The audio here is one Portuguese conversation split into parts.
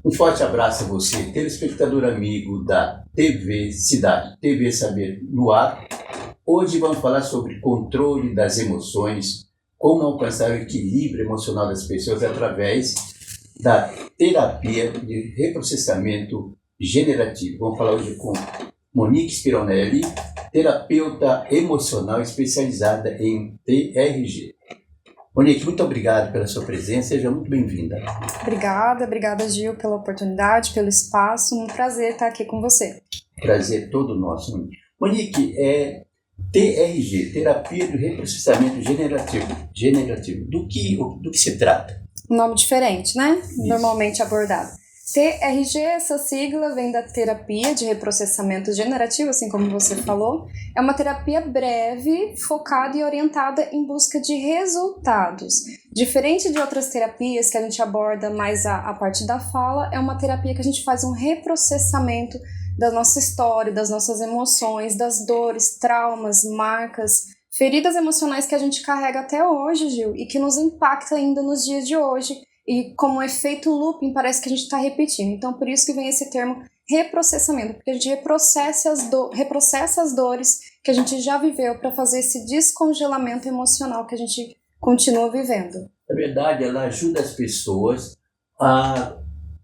Um forte abraço a você, telespectador amigo da TV Cidade, TV Saber no ar. Hoje vamos falar sobre controle das emoções, como alcançar o equilíbrio emocional das pessoas através da terapia de reprocessamento generativo. Vamos falar hoje com Monique Spironelli, terapeuta emocional especializada em TRG. Monique, muito obrigado pela sua presença, seja muito bem-vinda. Obrigada Gil, pela oportunidade, pelo espaço, um prazer estar aqui com você. Prazer todo nosso, Monique. Monique, TRG, terapia de reprocessamento generativo. Do que se trata? Um nome diferente, né? Isso. Normalmente abordado. TRG, essa sigla vem da terapia de reprocessamento generativo, assim como você falou. É uma terapia breve, focada e orientada em busca de resultados. Diferente de outras terapias que a gente aborda mais a parte da fala, é uma terapia que a gente faz um reprocessamento da nossa história, das nossas emoções, das dores, traumas, marcas, feridas emocionais que a gente carrega até hoje, Gil, e que nos impacta ainda nos dias de hoje. E como efeito looping, parece que a gente está repetindo. Então, por isso que vem esse termo reprocessamento, porque a gente reprocessa as dores que a gente já viveu para fazer esse descongelamento emocional que a gente continua vivendo. Na verdade, ela ajuda as pessoas a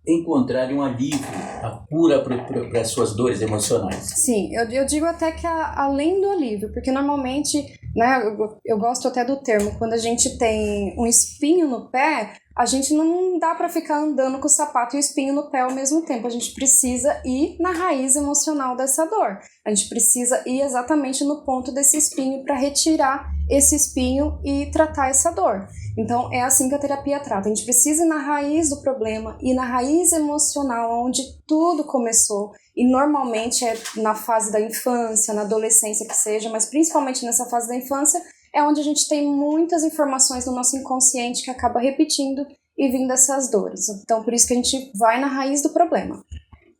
encontrarem um alívio, a cura para as suas dores emocionais. Sim, eu digo até que além do alívio, porque normalmente, né, eu gosto até do termo, quando a gente tem um espinho no pé, a gente não dá para ficar andando com o sapato e o espinho no pé ao mesmo tempo. A gente precisa ir na raiz emocional dessa dor. A gente precisa ir exatamente no ponto desse espinho para retirar esse espinho e tratar essa dor. Então, é assim que a terapia trata. A gente precisa ir na raiz do problema, ir na raiz emocional, onde tudo começou. E normalmente é na fase da infância, na adolescência que seja, mas principalmente nessa fase da infância, é onde a gente tem muitas informações no nosso inconsciente que acaba repetindo e vindo essas dores. Então, por isso que a gente vai na raiz do problema.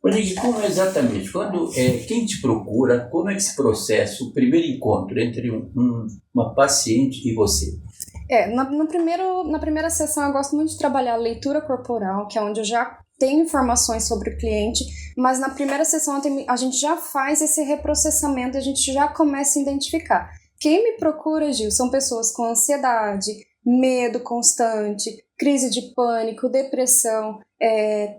Monique, como exatamente? Quem te procura, como é que se processa o primeiro encontro entre uma paciente e você? Na primeira sessão eu gosto muito de trabalhar a leitura corporal, que é onde eu já tenho informações sobre o cliente, mas na primeira sessão a gente já faz esse reprocessamento, a gente já começa a identificar. Quem me procura, Gil, são pessoas com ansiedade, medo constante, crise de pânico, depressão.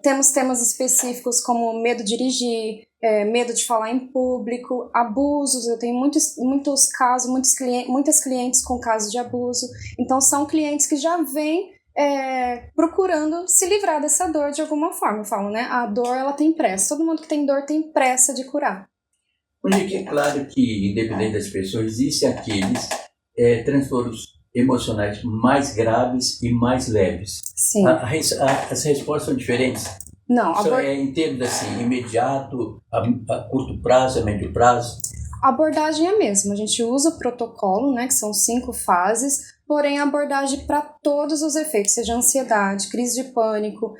Temos temas específicos como medo de dirigir, medo de falar em público, abusos. Eu tenho muitos casos, muitas clientes com casos de abuso. Então, são clientes que já vêm procurando se livrar dessa dor de alguma forma. Eu falo, né? A dor, ela tem pressa. Todo mundo que tem dor tem pressa de curar. Monique, é claro que, independente das pessoas, existem aqueles transtornos emocionais mais graves e mais leves. Sim. As respostas são diferentes? Não. Em termos assim, imediato, a curto prazo, a médio prazo? A abordagem é a mesma. A gente usa o protocolo, né, que são 5 fases, porém a abordagem para todos os efeitos, seja ansiedade, crise de pânico,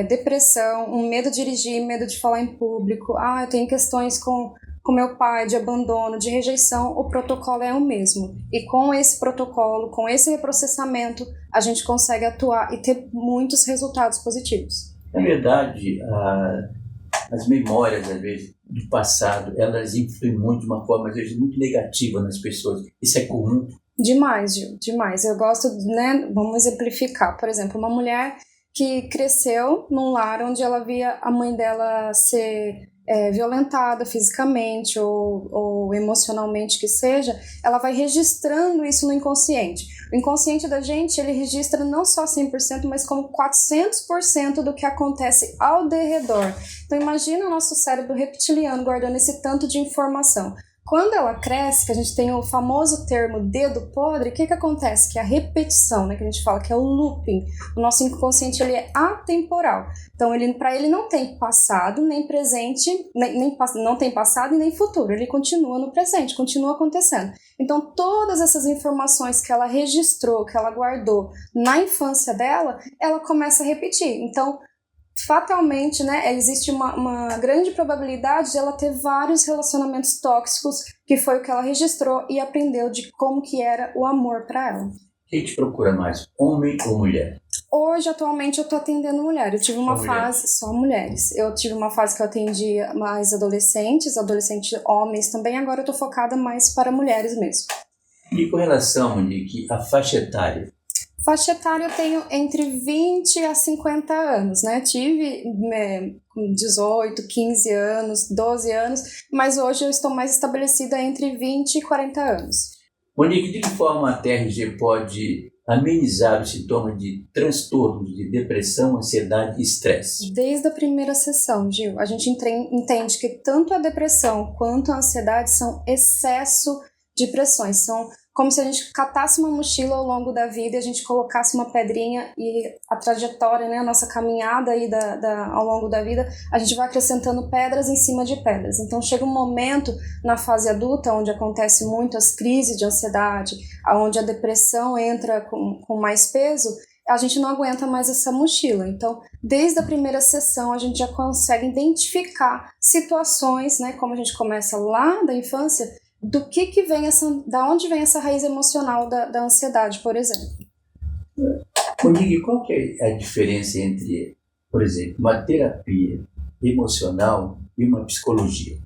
depressão, um medo de dirigir, medo de falar em público, eu tenho questões com meu pai, de abandono, de rejeição, o protocolo é o mesmo. E com esse protocolo, com esse reprocessamento, a gente consegue atuar e ter muitos resultados positivos. Na verdade, as memórias, às vezes, do passado, elas influem muito de uma forma, às vezes, muito negativa nas pessoas. Isso é comum? Demais, Gil, demais. Eu gosto, né, vamos exemplificar. Por exemplo, uma mulher que cresceu num lar onde ela via a mãe dela ser violentada fisicamente ou emocionalmente que seja, ela vai registrando isso no inconsciente. O inconsciente da gente, ele registra não só 100%, mas como 400% do que acontece ao derredor. Então imagina o nosso cérebro reptiliano guardando esse tanto de informação. Quando ela cresce, que a gente tem o famoso termo dedo podre, o que acontece? Que é a repetição, né, que a gente fala que é o looping. O nosso inconsciente, ele é atemporal. Então, para ele não tem passado, nem presente, não tem passado e nem futuro. Ele continua no presente, continua acontecendo. Então, todas essas informações que ela registrou, que ela guardou na infância dela, ela começa a repetir. Então, fatalmente, né, existe uma grande probabilidade de ela ter vários relacionamentos tóxicos, que foi o que ela registrou e aprendeu de como que era o amor para ela. Quem te procura mais, homem ou mulher? Hoje, atualmente, eu tô atendendo mulher. Eu tive uma fase... Só mulheres. Eu tive uma fase que eu atendia mais adolescentes homens também. Agora eu tô focada mais para mulheres mesmo. E com relação, Monique, à faixa etária? Faixa etária eu tenho entre 20 a 50 anos, né? Tive com 18, 15 anos, 12 anos, mas hoje eu estou mais estabelecida entre 20 e 40 anos. Monique, de que forma a TRG pode amenizar os sintomas de transtornos de depressão, ansiedade e estresse? Desde a primeira sessão, Gil, a gente entende que tanto a depressão quanto a ansiedade são excesso de pressões, são como se a gente catasse uma mochila ao longo da vida e a gente colocasse uma pedrinha e a trajetória, né, a nossa caminhada aí ao longo da vida, a gente vai acrescentando pedras em cima de pedras. Então chega um momento na fase adulta onde acontece muito as crises de ansiedade, onde a depressão entra com mais peso, a gente não aguenta mais essa mochila. Então, desde a primeira sessão, a gente já consegue identificar situações, né, como a gente começa lá da infância, do que vem da onde vem essa raiz emocional da ansiedade, por exemplo. Monique, qual que é a diferença entre, por exemplo, uma terapia emocional e uma psicologia?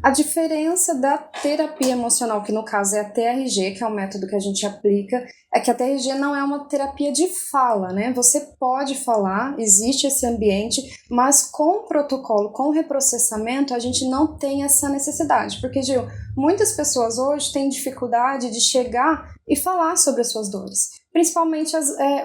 A diferença da terapia emocional, que no caso é a TRG, que é o método que a gente aplica, é que a TRG não é uma terapia de fala, né? Você pode falar, existe esse ambiente, mas com o protocolo, com o reprocessamento, a gente não tem essa necessidade. Porque, Gil, muitas pessoas hoje têm dificuldade de chegar e falar sobre as suas dores. Principalmente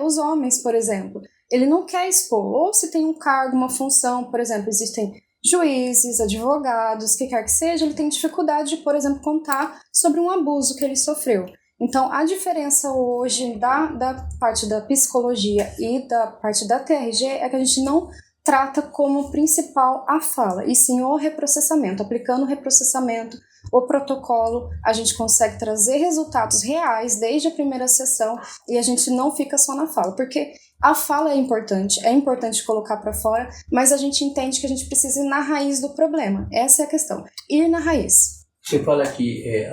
os homens, por exemplo. Ele não quer expor, ou se tem um cargo, uma função, por exemplo, existem juízes, advogados, que quer que seja, ele tem dificuldade de, por exemplo, contar sobre um abuso que ele sofreu. Então, a diferença hoje da parte da psicologia e da parte da TRG é que a gente não trata como principal a fala, e sim o reprocessamento. Aplicando o reprocessamento, o protocolo, a gente consegue trazer resultados reais desde a primeira sessão e a gente não fica só na fala, porque a fala é importante colocar para fora, mas a gente entende que a gente precisa ir na raiz do problema. Essa é a questão, ir na raiz. Você fala que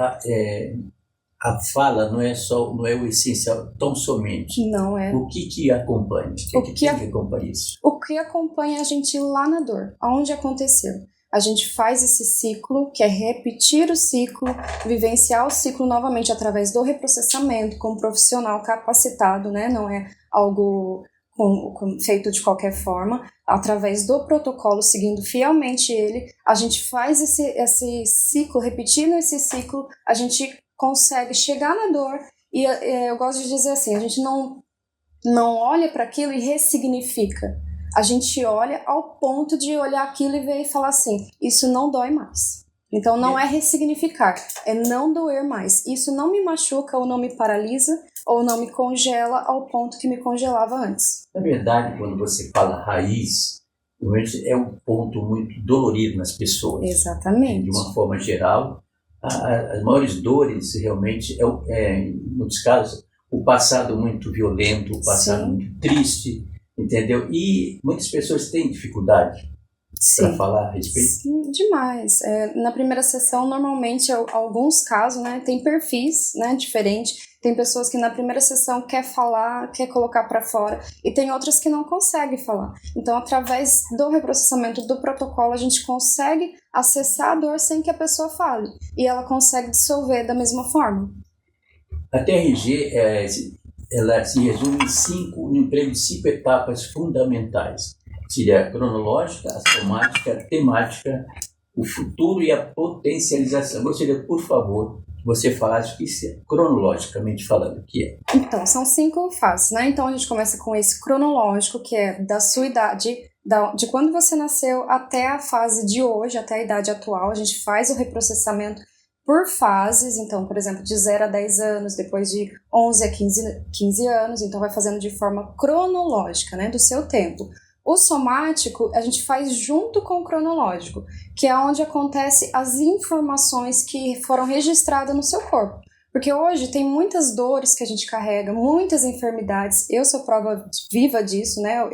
a fala não é o essencial tão somente. Não é. O que acompanha? O que acompanha isso? O que acompanha a gente ir lá na dor, aonde aconteceu. A gente faz esse ciclo, que é repetir o ciclo, vivenciar o ciclo novamente através do reprocessamento com um profissional capacitado, né? Não é algo feito de qualquer forma. Através do protocolo, seguindo fielmente ele, a gente faz esse ciclo, repetindo esse ciclo, a gente consegue chegar na dor. E eu gosto de dizer assim, a gente não olha para aquilo e ressignifica. A gente olha ao ponto de olhar aquilo e ver e falar assim, isso não dói mais. Então não é ressignificar, é não doer mais. Isso não me machuca ou não me paralisa ou não me congela ao ponto que me congelava antes. Na verdade, quando você fala raiz, é um ponto muito dolorido nas pessoas. Exatamente. De uma forma geral, as maiores dores realmente em muitos casos, o passado muito violento, o passado Sim. muito triste, entendeu? E muitas pessoas têm dificuldade para falar a respeito. Sim, demais. Na primeira sessão, normalmente, alguns casos, né, tem perfis, né, diferentes. Tem pessoas que na primeira sessão quer falar, quer colocar para fora, e tem outras que não conseguem falar. Então, através do reprocessamento do protocolo, a gente consegue acessar a dor sem que a pessoa fale, e ela consegue dissolver da mesma forma. A TRG ela se resume em emprego de 5 etapas fundamentais. Seria a cronológica, a somática, a temática, o futuro e a potencialização. Gostaria, por favor, que você falasse o que isso é, cronologicamente falando, o que é. Então, são 5 fases, né? Então, a gente começa com esse cronológico, que é da sua idade, de quando você nasceu até a fase de hoje, até a idade atual. A gente faz o reprocessamento por fases, então, por exemplo, de 0 a 10 anos, depois de 11 a 15 anos, então vai fazendo de forma cronológica, né, do seu tempo. O somático a gente faz junto com o cronológico, que é onde acontece as informações que foram registradas no seu corpo. Porque hoje tem muitas dores que a gente carrega, muitas enfermidades. Eu sou prova viva disso, né?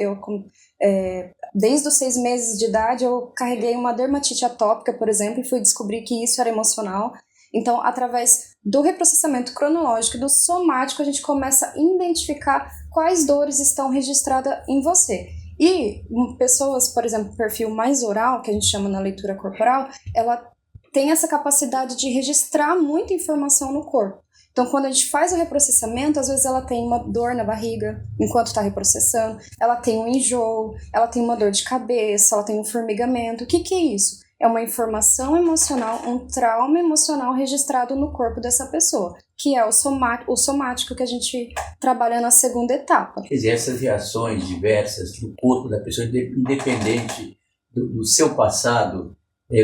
Desde os 6 meses de idade eu carreguei uma dermatite atópica, por exemplo, e fui descobrir que isso era emocional. Então, através do reprocessamento cronológico, do somático, a gente começa a identificar quais dores estão registradas em você. E pessoas, por exemplo, perfil mais oral, que a gente chama na leitura corporal, ela tem essa capacidade de registrar muita informação no corpo. Então, quando a gente faz o reprocessamento, às vezes ela tem uma dor na barriga enquanto está reprocessando, ela tem um enjoo, ela tem uma dor de cabeça, ela tem um formigamento. O que é isso? É uma informação emocional, um trauma emocional registrado no corpo dessa pessoa, que é o somático que a gente trabalha na segunda etapa. Quer dizer, essas reações diversas do corpo da pessoa, independente do seu passado,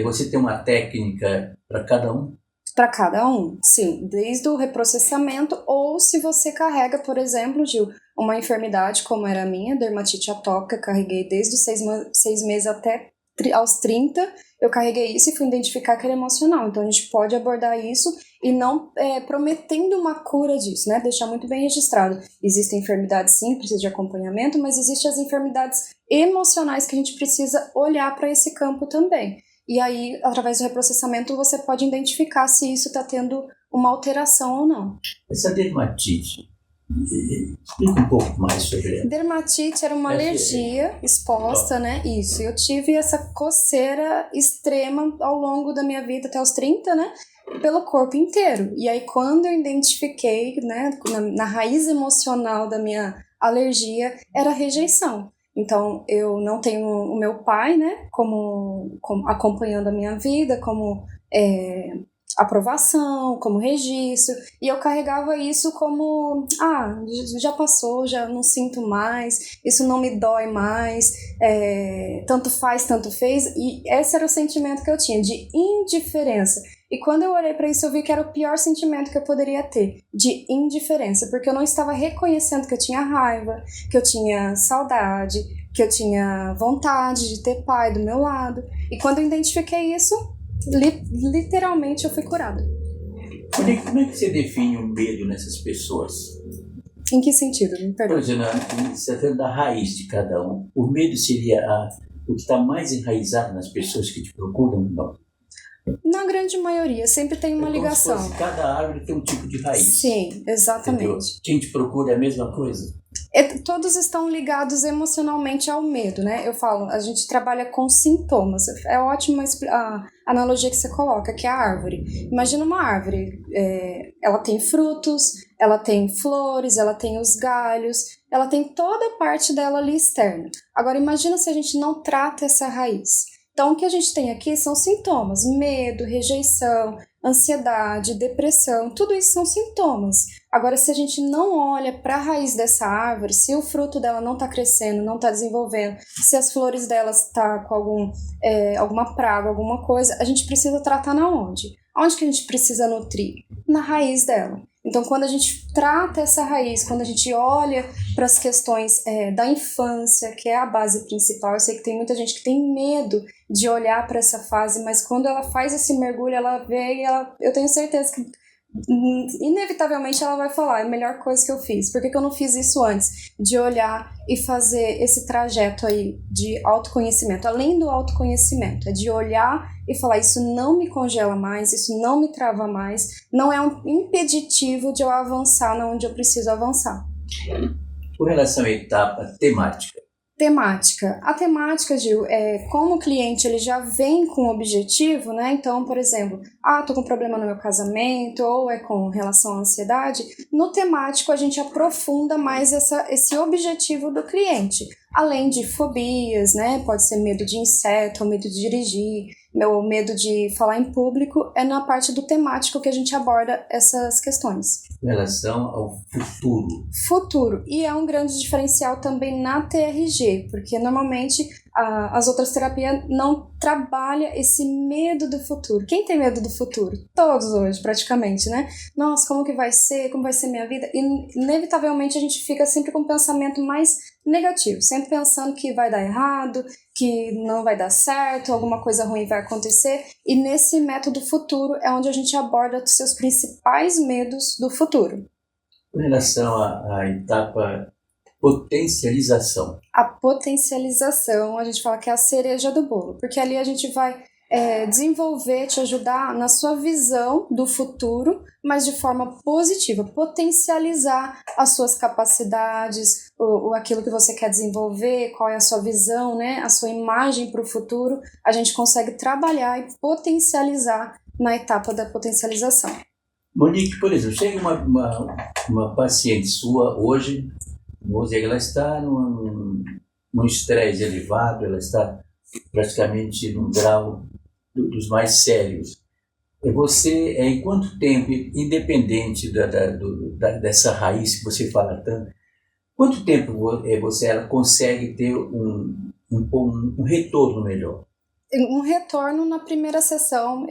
você tem uma técnica para cada um? Para cada um, sim. Desde o reprocessamento, ou se você carrega, por exemplo, Gil, uma enfermidade como era a minha, dermatite atópica, carreguei desde os 6 meses até aos 30, eu carreguei isso e fui identificar que era emocional. Então a gente pode abordar isso e não prometendo uma cura disso, né? Deixar muito bem registrado. Existem enfermidades, sim, precisa de acompanhamento, mas existem as enfermidades emocionais que a gente precisa olhar para esse campo também. E aí, através do reprocessamento, você pode identificar se isso está tendo uma alteração ou não. Essa dermatite, explica um pouco mais sobre ela. Dermatite era uma alergia exposta, né? Isso. Eu tive essa coceira extrema ao longo da minha vida, até os 30, né? Pelo corpo inteiro. E aí, quando eu identifiquei, né, na raiz emocional da minha alergia, era a rejeição. Então, eu não tenho o meu pai, né, como acompanhando a minha vida, como aprovação, como registro, e eu carregava isso como, já passou, já não sinto mais, isso não me dói mais, tanto faz, tanto fez, e esse era o sentimento que eu tinha, de indiferença. E quando eu olhei para isso, eu vi que era o pior sentimento que eu poderia ter, de indiferença, porque eu não estava reconhecendo que eu tinha raiva, que eu tinha saudade, que eu tinha vontade de ter pai do meu lado. E quando eu identifiquei isso, literalmente eu fui curada. Como é que você define o medo nessas pessoas? Em que sentido? Me perdoe. Por exemplo, você está falando da raiz de cada um. O medo seria o que está mais enraizado nas pessoas que te procuram? Não. Na grande maioria, sempre tem uma ligação. Como se fosse, cada árvore tem um tipo de raiz. Sim, exatamente. Entendeu? Quem te procura é a mesma coisa? Todos estão ligados emocionalmente ao medo, né? Eu falo, a gente trabalha com sintomas. É ótima a analogia que você coloca, que é a árvore. Imagina uma árvore, ela tem frutos, ela tem flores, ela tem os galhos, ela tem toda a parte dela ali externa. Agora imagina se a gente não trata essa raiz. Então, o que a gente tem aqui são sintomas: medo, rejeição, ansiedade, depressão, tudo isso são sintomas. Agora, se a gente não olha para a raiz dessa árvore, se o fruto dela não está crescendo, não está desenvolvendo, se as flores dela estão com alguma praga, alguma coisa, a gente precisa tratar na onde? Onde que a gente precisa nutrir? Na raiz dela. Então, quando a gente trata essa raiz, quando a gente olha para as questões da infância, que é a base principal, eu sei que tem muita gente que tem medo de olhar para essa fase, mas quando ela faz esse mergulho, ela vê e eu tenho certeza que inevitavelmente ela vai falar, é a melhor coisa que eu fiz. Por que eu não fiz isso antes? De olhar e fazer esse trajeto aí de autoconhecimento. Além do autoconhecimento, é de olhar e falar, isso não me congela mais, isso não me trava mais, não é um impeditivo de eu avançar onde eu preciso avançar. Com relação à etapa temática. A temática, Gil, como o cliente ele já vem com o objetivo, né? Então, por exemplo, tô com problema no meu casamento, ou é com relação à ansiedade, no temático a gente aprofunda mais esse objetivo do cliente. Além de fobias, né? Pode ser medo de inseto, ou medo de dirigir, ou medo de falar em público, é na parte do temático que a gente aborda essas questões. Com relação ao futuro. E é um grande diferencial também na TRG, porque normalmente as outras terapias não trabalham esse medo do futuro. Quem tem medo do futuro? Todos hoje, praticamente, né? Nossa, como que vai ser? Como vai ser minha vida? E inevitavelmente a gente fica sempre com um pensamento mais negativo, sempre pensando que vai dar errado, que não vai dar certo, alguma coisa ruim vai acontecer. E nesse método futuro é onde a gente aborda os seus principais medos do futuro. Com relação à etapa potencialização. A potencialização, a gente fala que é a cereja do bolo, porque ali a gente vai desenvolver, te ajudar na sua visão do futuro, mas de forma positiva, potencializar as suas capacidades, aquilo que você quer desenvolver, qual é a sua visão, né, a sua imagem para o futuro, a gente consegue trabalhar e potencializar na etapa da potencialização. Monique, por exemplo, chega uma paciente sua hoje, vamos dizer, ela está num estresse elevado, ela está praticamente num grau dos mais sérios. Você, em quanto tempo, independente dessa raiz que você fala tanto, quanto tempo ela consegue ter um retorno melhor? Um retorno na primeira sessão.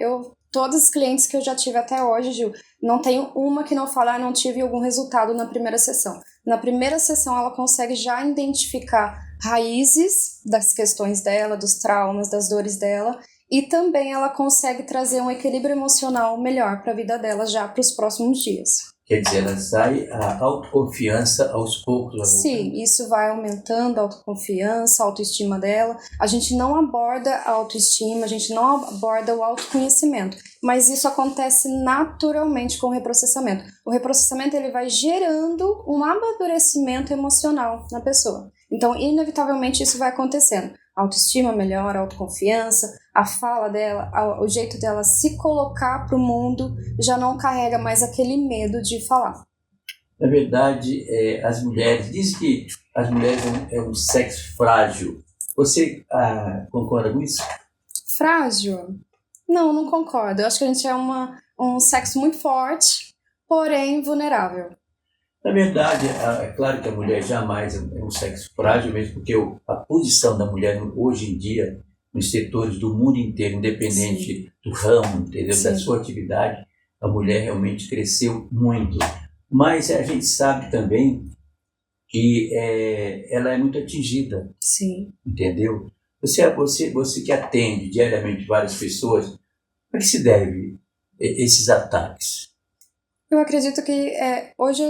Todos os clientes que eu já tive até hoje, Gil, não tenho uma que não fala, não tive algum resultado na primeira sessão. Na primeira sessão, ela consegue já identificar raízes das questões dela, dos traumas, das dores dela, e também ela consegue trazer um equilíbrio emocional melhor para a vida dela já para os próximos dias. Quer dizer, ela sai a autoconfiança aos poucos. Sim, isso vai aumentando a autoconfiança, a autoestima dela. A gente não aborda a autoestima, a gente não aborda o autoconhecimento, mas isso acontece naturalmente com o reprocessamento. O reprocessamento ele vai gerando um amadurecimento emocional na pessoa. Então, inevitavelmente, isso vai acontecendo. A autoestima melhora, a autoconfiança, a fala dela, o jeito dela se colocar para o mundo já não carrega mais aquele medo de falar. Na verdade, as mulheres, dizem que as mulheres é um sexo frágil. Você concorda com isso? Frágil? Não concordo. Eu acho que a gente é um sexo muito forte, porém vulnerável. Na verdade, é claro que a mulher jamais é um sexo frágil, mesmo porque a posição da mulher hoje em dia, nos setores do mundo inteiro, independente do ramo, entendeu? Da sua atividade, a mulher realmente cresceu muito. Mas a gente sabe também que ela é muito atingida. Sim. Entendeu? Você que atende diariamente várias pessoas, como é que se deve esses ataques? Eu acredito que hoje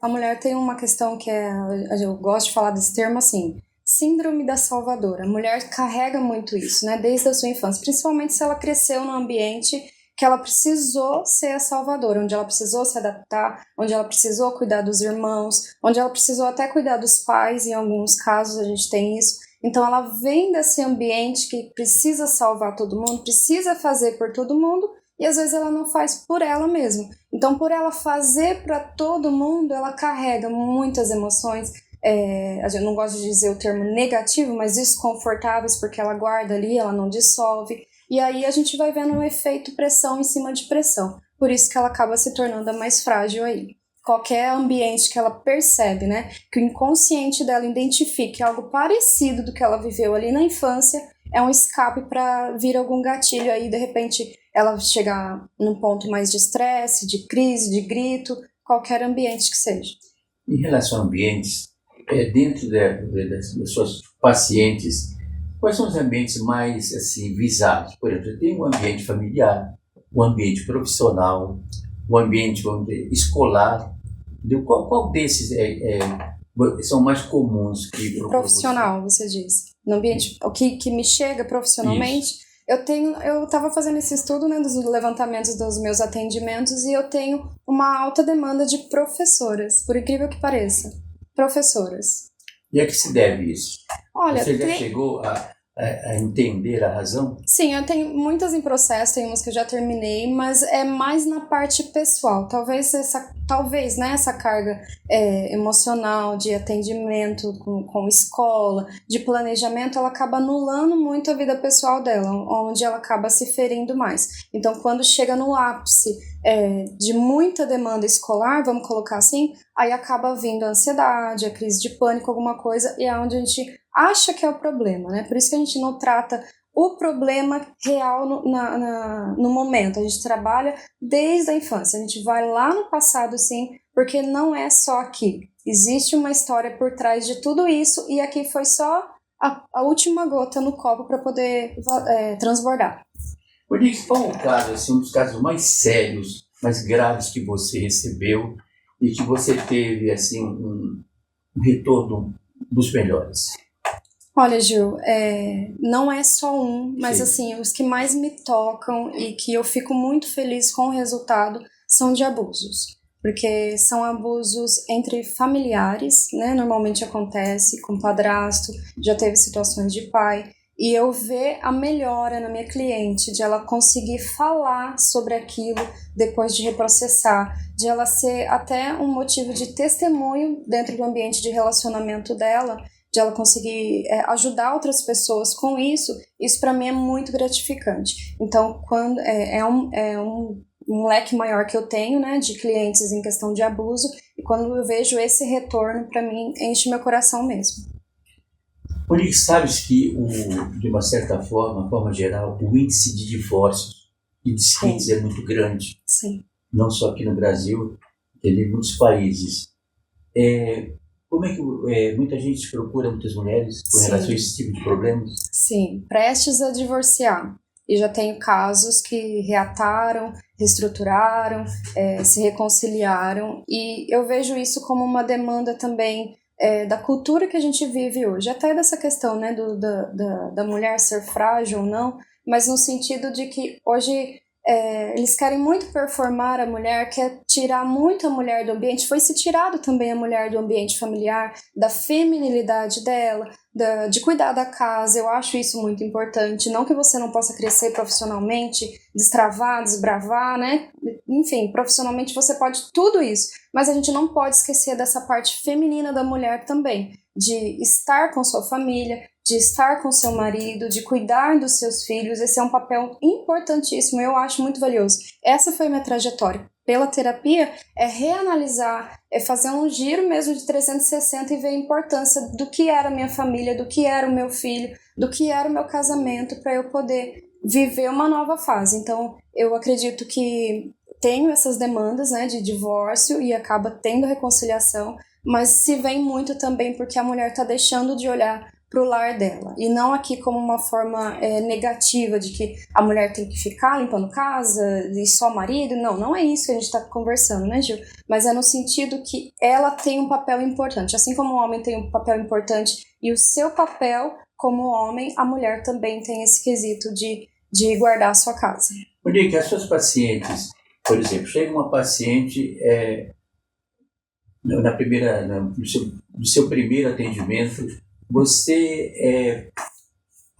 a mulher tem uma questão que eu gosto de falar desse termo assim, síndrome da salvadora. A mulher carrega muito isso, né, desde a sua infância, principalmente se ela cresceu num ambiente que ela precisou ser a salvadora, onde ela precisou se adaptar, onde ela precisou cuidar dos irmãos, onde ela precisou até cuidar dos pais, em alguns casos a gente tem isso. Então ela vem desse ambiente que precisa salvar todo mundo, precisa fazer por todo mundo, e às vezes ela não faz por ela mesma. Então, por ela fazer para todo mundo, ela carrega muitas emoções, eu não gosto de dizer o termo negativo, mas desconfortáveis, porque ela guarda ali, ela não dissolve. E aí a gente vai vendo um efeito pressão em cima de pressão. Por isso que ela acaba se tornando a mais frágil aí. Qualquer ambiente que ela percebe, né, que o inconsciente dela identifique algo parecido do que ela viveu ali na infância, é um escape para vir algum gatilho aí, de repente ela chegar num ponto mais de estresse, de crise, de grito, qualquer ambiente que seja. Em relação a ambientes, dentro das suas pacientes, quais são os ambientes mais assim, visados? Por exemplo, tem um ambiente familiar, um ambiente profissional, um ambiente, vamos dizer, escolar. Qual desses são mais comuns? Profissional, você diz. No ambiente, o que me chega profissionalmente, isso. Eu estava fazendo esse estudo, né, dos levantamentos dos meus atendimentos, e eu tenho uma alta demanda de professoras, por incrível que pareça. Professoras. E a que se deve isso? Olha, você já chegou a entender a razão? Sim, eu tenho muitas em processo, tem umas que eu já terminei, mas é mais na parte pessoal. Talvez essa carga emocional de atendimento com escola, de planejamento, ela acaba anulando muito a vida pessoal dela, onde ela acaba se ferindo mais. Então, quando chega no ápice de muita demanda escolar, vamos colocar assim, aí acaba vindo a ansiedade, a crise de pânico, alguma coisa, e é onde a gente acha que é o problema, né? Por isso que a gente não trata o problema real no momento. A gente trabalha desde a infância, a gente vai lá no passado, sim, porque não é só aqui. Existe uma história por trás de tudo isso, e aqui foi só a última gota no copo para poder transbordar. Monique, qual o caso, assim, um dos casos mais sérios, mais graves que você recebeu e que você teve assim, um retorno dos melhores? Olha, Gil, não é só um, mas Sim. assim, os que mais me tocam e que eu fico muito feliz com o resultado são de abusos. Porque são abusos entre familiares, né? Normalmente acontece com padrasto, já teve situações de pai, e eu ver a melhora na minha cliente, de ela conseguir falar sobre aquilo depois de reprocessar, de ela ser até um motivo de testemunho dentro do ambiente de relacionamento dela, de ela conseguir ajudar outras pessoas com isso, isso para mim é muito gratificante. Então, quando um leque maior que eu tenho, né, de clientes em questão de abuso, e quando eu vejo esse retorno, para mim, enche meu coração mesmo. Monique, sabes que, de uma certa forma geral, o índice de divórcios e desquites é muito grande. Sim. Não só aqui no Brasil, em muitos países. Como é que muita gente procura, muitas mulheres, com relação a esse tipo de problemas? Sim, prestes a divorciar. E já tenho casos que reataram, reestruturaram, se reconciliaram. E eu vejo isso como uma demanda também da cultura que a gente vive hoje. Até dessa questão, né, da mulher ser frágil ou não, mas no sentido de que hoje eles querem muito performar a mulher, quer tirar muito a mulher do ambiente. Foi se tirado também a mulher do ambiente familiar, da feminilidade dela, de cuidar da casa. Eu acho isso muito importante. Não que você não possa crescer profissionalmente, destravar, desbravar, né? Enfim, profissionalmente você pode tudo isso. Mas a gente não pode esquecer dessa parte feminina da mulher também, de estar com sua família, de estar com seu marido, de cuidar dos seus filhos. Esse é um papel importantíssimo, eu acho muito valioso. Essa foi a minha trajetória. Pela terapia, é reanalisar, é fazer um giro mesmo de 360 e ver a importância do que era a minha família, do que era o meu filho, do que era o meu casamento, para eu poder viver uma nova fase. Então, eu acredito que tenho essas demandas, né, de divórcio e acaba tendo reconciliação, mas se vem muito também porque a mulher está deixando de olhar para o lar dela, e não aqui como uma forma negativa de que a mulher tem que ficar limpando casa e só marido. Não é isso que a gente está conversando, né, Gil? Mas é no sentido que ela tem um papel importante, assim como o homem tem um papel importante e o seu papel como homem, a mulher também tem esse quesito de guardar a sua casa. Monique, as suas pacientes, por exemplo, chega uma paciente no seu primeiro atendimento,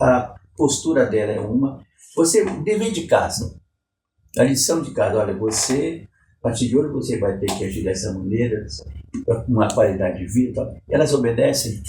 a postura dela é uma, você, o dever de casa, a lição de casa, olha, a partir de hoje você vai ter que agir dessa maneira, com uma qualidade de vida, elas obedecem?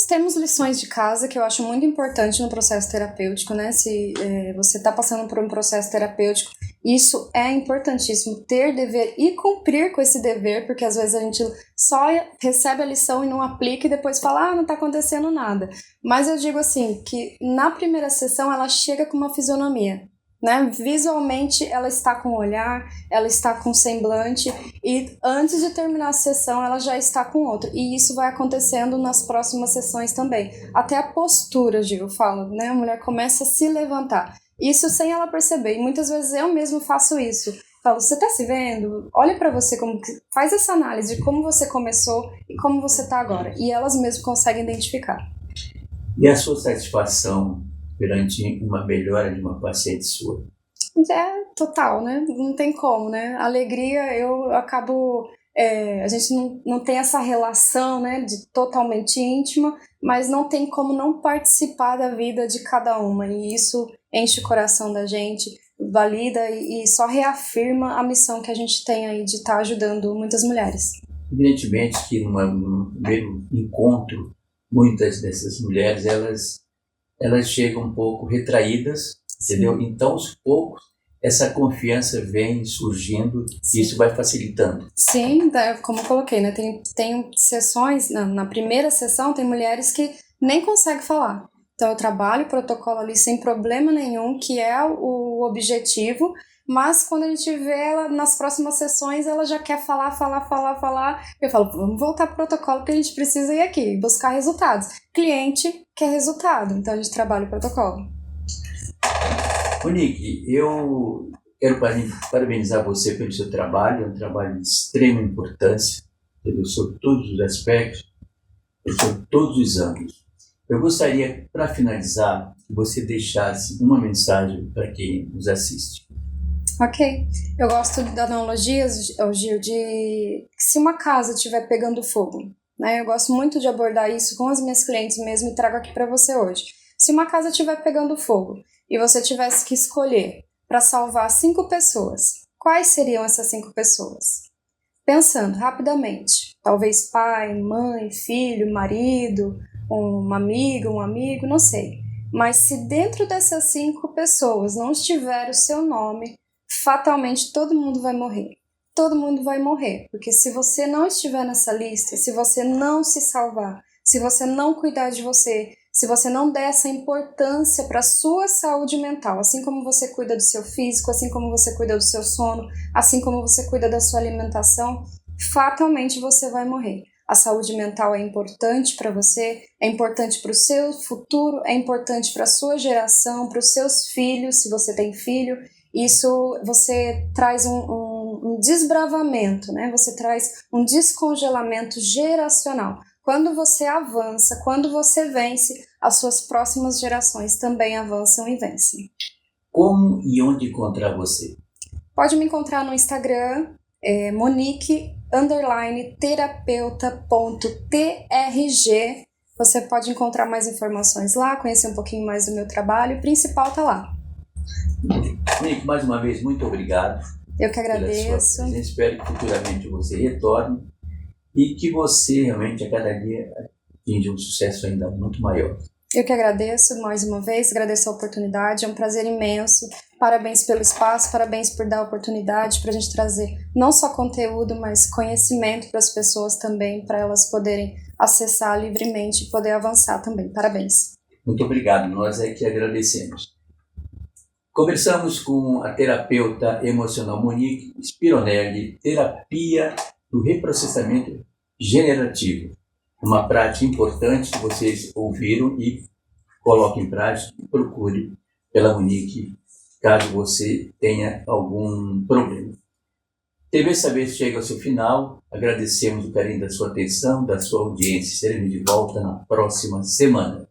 Temos lições de casa que eu acho muito importante no processo terapêutico, né? Se você está passando por um processo terapêutico, isso é importantíssimo, ter dever e cumprir com esse dever, porque às vezes a gente só recebe a lição e não aplica e depois fala, não está acontecendo nada. Mas eu digo assim, que na primeira sessão ela chega com uma fisionomia, né? Visualmente ela está com o olhar, ela está com o semblante, e antes de terminar a sessão ela já está com outro, e isso vai acontecendo nas próximas sessões também. Até a postura, eu falo, né? A mulher começa a se levantar, isso sem ela perceber, e muitas vezes eu mesmo faço isso. Falo, você está se vendo? Olha para você, faz essa análise de como você começou e como você está agora, e elas mesmas conseguem identificar. E a sua satisfação perante uma melhora de uma paciente sua? É total, né? Não tem como, né? Alegria, eu acabo... a gente não tem essa relação, né, de totalmente íntima, mas não tem como não participar da vida de cada uma. E isso enche o coração da gente, valida e só reafirma a missão que a gente tem aí de estar ajudando muitas mulheres. Evidentemente que num primeiro encontro, muitas dessas mulheres, elas chegam um pouco retraídas, entendeu? Então, aos poucos, essa confiança vem surgindo e isso vai facilitando. Sim, como eu coloquei, né? Tem sessões, na primeira sessão tem mulheres que nem conseguem falar. Então eu trabalho o protocolo ali sem problema nenhum, que é o objetivo, mas quando a gente vê ela nas próximas sessões, ela já quer falar. Eu falo, vamos voltar pro protocolo, porque a gente precisa ir aqui, buscar resultados. Cliente quer resultado, então a gente trabalha o protocolo. Monique, eu quero parabenizar você pelo seu trabalho, é um trabalho de extrema importância, entendeu? Sobre todos os aspectos, sobre todos os âmbitos. Eu gostaria, para finalizar, que você deixasse uma mensagem para quem nos assiste. Ok. Eu gosto da analogia, Gil, de se uma casa estiver pegando fogo, né? Eu gosto muito de abordar isso com as minhas clientes mesmo e trago aqui para você hoje. Se uma casa estiver pegando fogo e você tivesse que escolher para salvar 5 pessoas, quais seriam essas 5 pessoas? Pensando rapidamente, talvez pai, mãe, filho, marido, uma amiga, um amigo, não sei. Mas se dentro dessas 5 pessoas não estiver o seu nome, fatalmente todo mundo vai morrer. Todo mundo vai morrer, porque se você não estiver nessa lista, se você não se salvar, se você não cuidar de você, se você não der essa importância para a sua saúde mental, assim como você cuida do seu físico, assim como você cuida do seu sono, assim como você cuida da sua alimentação, fatalmente você vai morrer. A saúde mental é importante para você, é importante para o seu futuro, é importante para a sua geração, para os seus filhos, se você tem filho. Isso você traz um desbravamento, né? Você traz um descongelamento geracional. Quando você avança, quando você vence, as suas próximas gerações também avançam e vencem. Como e onde encontrar você? Pode me encontrar no Instagram, Monique_terapeuta.trg. Você pode encontrar mais informações lá, conhecer um pouquinho mais do meu trabalho. O principal está lá. Monique, mais uma vez, muito obrigado. Eu que agradeço. Espero que futuramente você retorne e que você realmente a cada dia atinja um sucesso ainda muito maior. Eu que agradeço mais uma vez, agradeço a oportunidade, é um prazer imenso. Parabéns pelo espaço, parabéns por dar a oportunidade para a gente trazer não só conteúdo, mas conhecimento para as pessoas também, para elas poderem acessar livremente e poder avançar também. Parabéns. Muito obrigado, nós é que agradecemos. Conversamos com a terapeuta emocional Monique Spironelli, terapia do reprocessamento generativo. Uma prática importante que vocês ouviram e coloquem em prática e procure pela Monique, caso você tenha algum problema. TV Saber chega ao seu final, agradecemos o carinho da sua atenção, da sua audiência. Estaremos de volta na próxima semana.